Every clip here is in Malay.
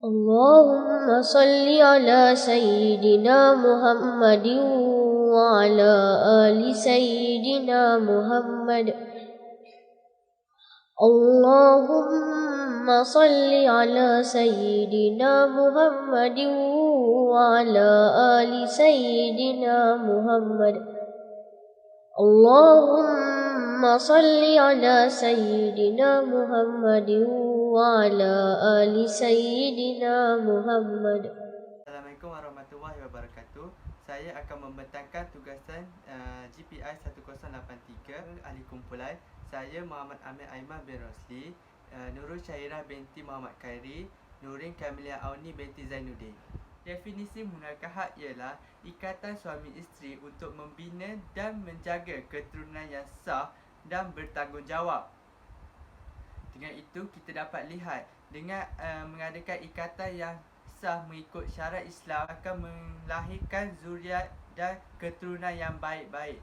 اللهم صل على سيدنا محمد وعلى آل سيدنا محمد. اللهم صل على سيدنا محمد وعلى آل سيدنا محمد. اللهم صل على سيدنا محمد وعلى آل سيدنا محمد. Assalamualaikum warahmatullahi wabarakatuh. Saya akan membentangkan tugasan GPI 1083 ahli kumpulan. Saya Muhammad Amir Aiman bin Rosli, Nurul Syairah binti Muhammad Khairi, Nurin Kamilia Auni binti Zainuddin. Definisi munakahat ialah ikatan suami isteri untuk membina dan menjaga keturunan yang sah dan bertanggungjawab. Dengan itu, kita dapat lihat dengan mengadakan ikatan yang sah mengikut syarat Islam akan melahirkan zuriat dan keturunan yang baik-baik.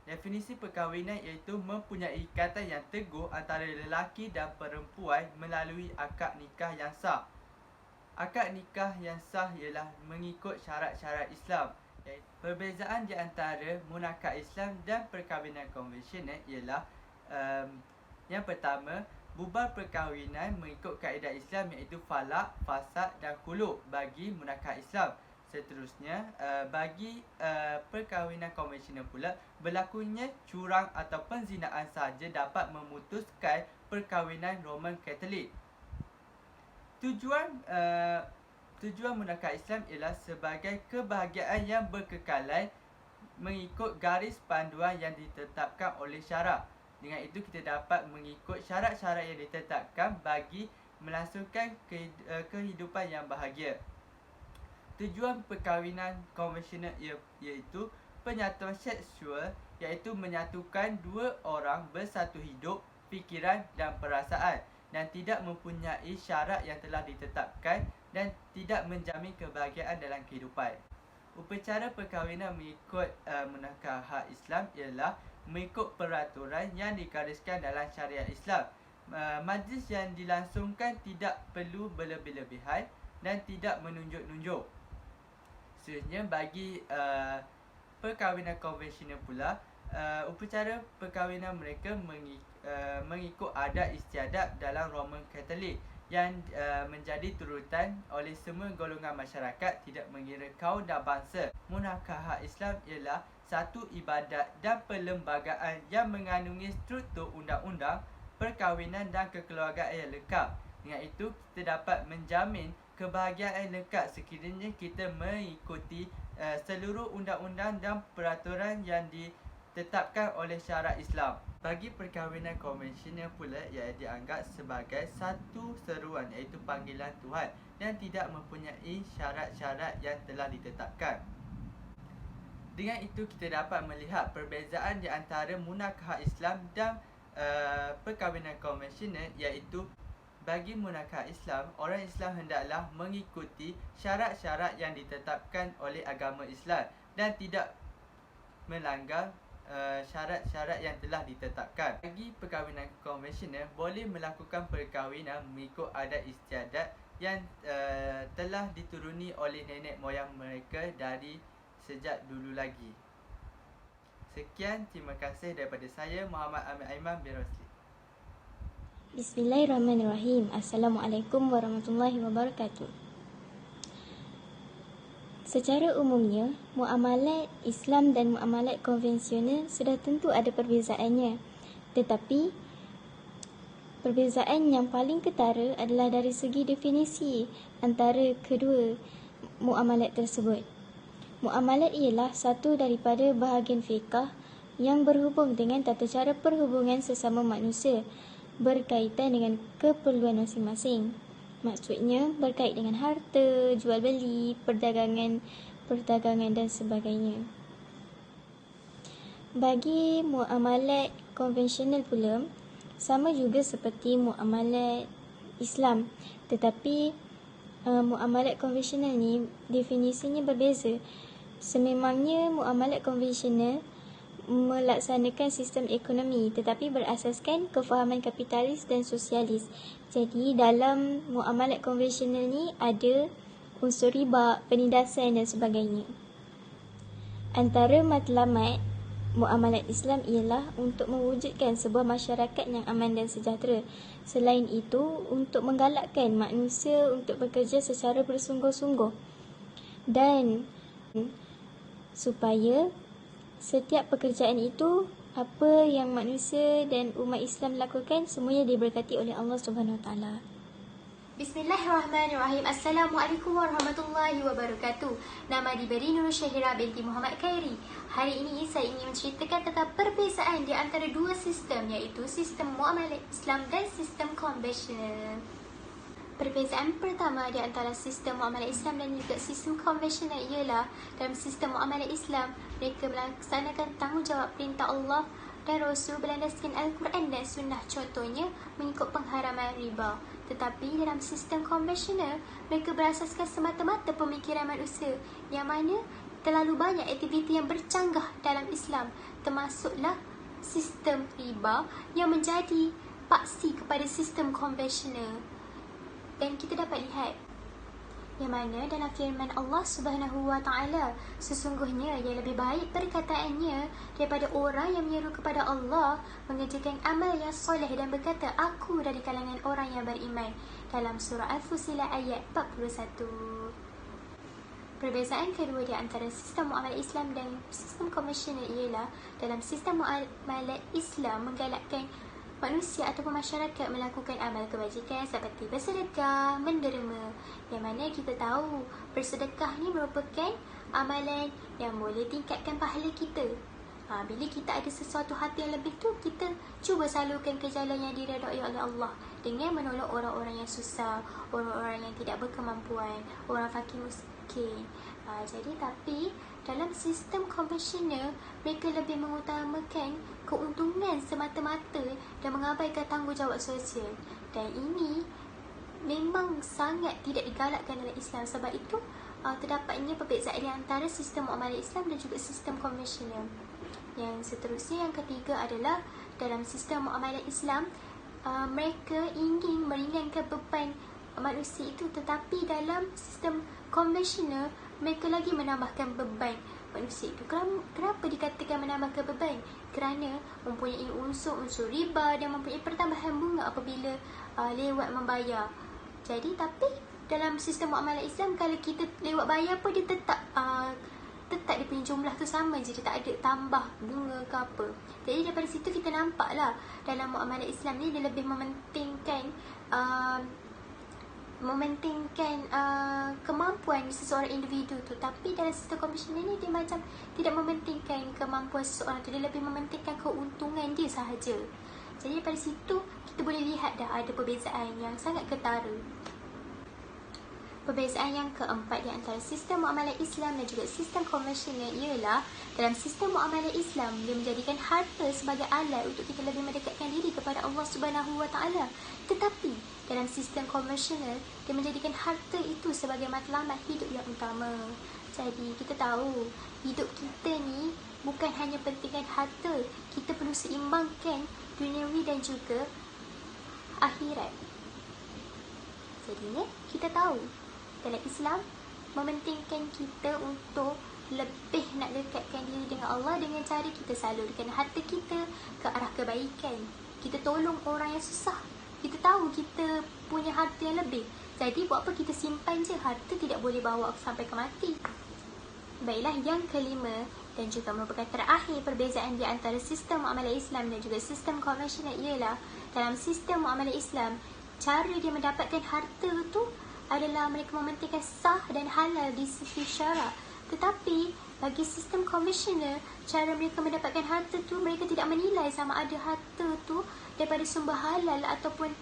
Definisi perkahwinan iaitu mempunyai ikatan yang teguh antara lelaki dan perempuan melalui akad nikah yang sah. Akad nikah yang sah ialah mengikut syarat-syarat Islam. Perbezaan di antara munakah Islam dan perkahwinan konvensional ialah yang pertama, bubar perkahwinan mengikut kaedah Islam iaitu falak, fasad dan khuluk bagi munakah Islam. Seterusnya, bagi perkahwinan konvensional pula, berlakunya curang atau penzinaan sahaja dapat memutuskan perkahwinan Roman Katolik. Tujuan munakah Islam ialah sebagai kebahagiaan yang berkekalan mengikut garis panduan yang ditetapkan oleh syarak. Dengan itu, kita dapat mengikut syarat-syarat yang ditetapkan bagi melangsungkan kehidupan yang bahagia. Tujuan perkahwinan konvensional iaitu penyatuan seksual, iaitu menyatukan dua orang bersatu hidup, fikiran dan perasaan dan tidak mempunyai syarat yang telah ditetapkan dan tidak menjamin kebahagiaan dalam kehidupan. Upacara perkahwinan mengikut munakahat Islam ialah mengikut peraturan yang digariskan dalam syariat Islam. Majlis yang dilangsungkan tidak perlu berlebih-lebihan dan tidak menunjuk-nunjuk. Seterusnya, bagi perkahwinan konvensional pula, upacara perkahwinan mereka mengikut adat istiadat dalam Roman Katolik yang menjadi turutan oleh semua golongan masyarakat, tidak mengira kaum dan bangsa. Munakahat Islam ialah satu ibadat dan perlembagaan yang mengandungi struktur undang-undang, perkahwinan dan kekeluargaan yang lengkap. Dengan itu, kita dapat menjamin kebahagiaan lengkap sekiranya kita mengikuti seluruh undang-undang dan peraturan yang ditetapkan oleh syarak Islam. Bagi perkahwinan konvensional pula, ia dianggap sebagai satu seruan iaitu panggilan Tuhan dan tidak mempunyai syarat-syarat yang telah ditetapkan. Dengan itu, kita dapat melihat perbezaan di antara munakahat Islam dan perkahwinan konvensional, iaitu bagi munakahat Islam, orang Islam hendaklah mengikuti syarat-syarat yang ditetapkan oleh agama Islam dan tidak melanggar syarat-syarat yang telah ditetapkan. Bagi perkahwinan konvensional, boleh melakukan perkahwinan mengikut adat istiadat yang telah dituruni oleh nenek moyang mereka dari sejak dulu lagi. Sekian, terima kasih daripada saya, Muhammad Amir Aiman bin Rosli. Bismillahirrahmanirrahim. Assalamualaikum warahmatullahi wabarakatuh. Secara umumnya, muamalat Islam dan muamalat konvensional sudah tentu ada perbezaannya. Tetapi, perbezaan yang paling ketara adalah dari segi definisi antara kedua muamalat tersebut. Muamalat ialah satu daripada bahagian fiqh yang berhubung dengan tata cara perhubungan sesama manusia berkaitan dengan keperluan masing-masing. Maksudnya berkait dengan harta, jual beli, perdagangan dan sebagainya. Bagi muamalat konvensional pula, sama juga seperti muamalat Islam, tetapi muamalat konvensional ni definisinya berbeza. Sememangnya muamalat konvensional melaksanakan sistem ekonomi tetapi berasaskan kefahaman kapitalis dan sosialis. Jadi dalam muamalat konvensional ni ada unsur riba, penindasan dan sebagainya. Antara matlamat muamalat Islam ialah untuk mewujudkan sebuah masyarakat yang aman dan sejahtera. Selain itu, untuk menggalakkan manusia untuk bekerja secara bersungguh-sungguh dan supaya setiap pekerjaan itu, apa yang manusia dan umat Islam lakukan, semuanya diberkati oleh Allah Subhanahu Wa Taala. Bismillahirrahmanirrahim. Assalamualaikum warahmatullahi wabarakatuh. Nama diberi Nur Syahira binti Muhammad Khairi. Hari ini saya ingin menceritakan tentang perbezaan di antara dua sistem, iaitu sistem muamalat Islam dan sistem konvensional. Perbezaan pertama di antara sistem muamalat Islam dan juga sistem konvensional ialah dalam sistem muamalat Islam, mereka melaksanakan tanggungjawab perintah Allah dan Rasul berlandaskan Al-Quran dan Sunnah, contohnya mengikut pengharaman riba. Tetapi dalam sistem konvensional, mereka berasaskan semata-mata pemikiran manusia yang mana terlalu banyak aktiviti yang bercanggah dalam Islam, termasuklah sistem riba yang menjadi paksi kepada sistem konvensional. Dan kita dapat lihat yang mana dalam firman Allah Subhanahu Wa Taala, sesungguhnya yang lebih baik perkataannya daripada orang yang menyeru kepada Allah, mengerjakan amal yang soleh dan berkata, aku dari kalangan orang yang beriman, dalam surah Al-Fusilat ayat 41. Perbezaan kedua di antara sistem muamalat Islam dan sistem konvensional ialah dalam sistem muamalat Islam menggalakkan manusia ataupun masyarakat melakukan amal kebajikan seperti bersedekah, menderma, yang mana kita tahu bersedekah ni merupakan amalan yang boleh tingkatkan pahala kita. Bila kita ada sesuatu hati yang lebih tu, kita cuba salurkan ke jalan yang diredai oleh Allah dengan menolong orang-orang yang susah, orang-orang yang tidak berkemampuan, orang fakir miskin. Jadi tapi dalam sistem konvensional, mereka lebih mengutamakan keuntungan semata-mata dan mengabaikan tanggungjawab sosial. Dan ini memang sangat tidak digalakkan dalam Islam. Sebab itu terdapatnya perbezaan di antara sistem muamalat Islam dan juga sistem konvensional. Yang seterusnya, yang ketiga adalah dalam sistem muamalat Islam, mereka ingin meringankan beban manusia itu, tetapi dalam sistem konvensional mereka lagi menambahkan beban manusia itu. Kenapa dikatakan menambahkan beban? Kerana mempunyai unsur-unsur riba dan mempunyai pertambahan bunga apabila lewat membayar. Jadi tapi dalam sistem muamalat Islam, kalau kita lewat bayar pun dia tetap dia punya jumlah tu sama je, dia tak ada tambah bunga ke apa. Jadi daripada situ kita nampaklah dalam muamalat Islam ni dia lebih mementingkan kemampuan seseorang individu tu. Tapi dalam sistem konvensional ni dia macam tidak mementingkan kemampuan seseorang tu, dia lebih mementingkan keuntungan dia sahaja. Jadi daripada situ kita boleh lihat dah ada perbezaan yang sangat ketara. Perbezaan yang keempat di antara sistem muamalat Islam dan juga sistem konvensional ialah dalam sistem muamalat Islam, dia menjadikan harta sebagai alat untuk kita lebih mendekatkan diri kepada Allah Subhanahu Wa Taala. Tetapi dalam sistem konvensional, dia menjadikan harta itu sebagai matlamat hidup yang utama. Jadi kita tahu hidup kita ni bukan hanya pentingkan harta, kita perlu seimbangkan duniawi dan juga akhirat. Jadinya kita tahu dalam Islam mementingkan kita untuk lebih nak dekatkan diri dengan Allah dengan cara kita salurkan harta kita ke arah kebaikan. Kita tolong orang yang susah. Kita tahu kita punya harta yang lebih, jadi buat apa kita simpan je, harta tidak boleh bawa sampai ke mati. Baiklah, yang kelima dan juga merupakan terakhir perbezaan di antara sistem muamalat Islam dan juga sistem konvensional ialah dalam sistem muamalat Islam, cara dia mendapatkan harta tu adalah mereka mementingkan sah dan halal di sisi syarak. Tetapi bagi sistem konvensional, cara mereka mendapatkan harta tu, mereka tidak menilai sama ada harta tu daripada sumber halal ataupun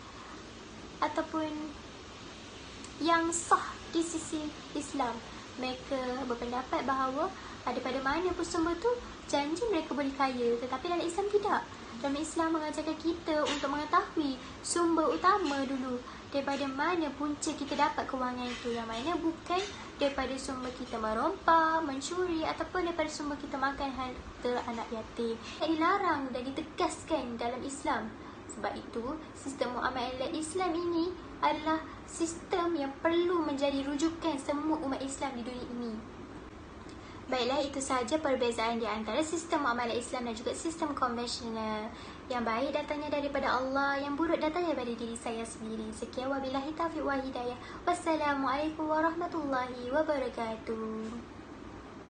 yang sah di sisi Islam. Mereka berpendapat bahawa daripada mana pun sumber tu, janji mereka boleh kaya. Tetapi dalam Islam tidak. Dalam Islam mengajarkan kita untuk mengetahui sumber utama dulu, daripada mana punca kita dapat kewangan itu, yang mana bukan daripada sumber kita merompak, mencuri ataupun daripada sumber kita makan harta anak yatim. Yang dilarang dan ditegaskan dalam Islam. Sebab itu, sistem muamalat Islam ini adalah sistem yang perlu menjadi rujukan semua umat Islam di dunia ini. Baiklah, itu sahaja perbezaan di antara sistem muamalat Islam dan juga sistem konvensional. Yang baik datangnya daripada Allah, yang buruk datangnya daripada diri saya sendiri. Sekian, wabillahi taufiq wa hidayah. Wassalamualaikum warahmatullahi wabarakatuh.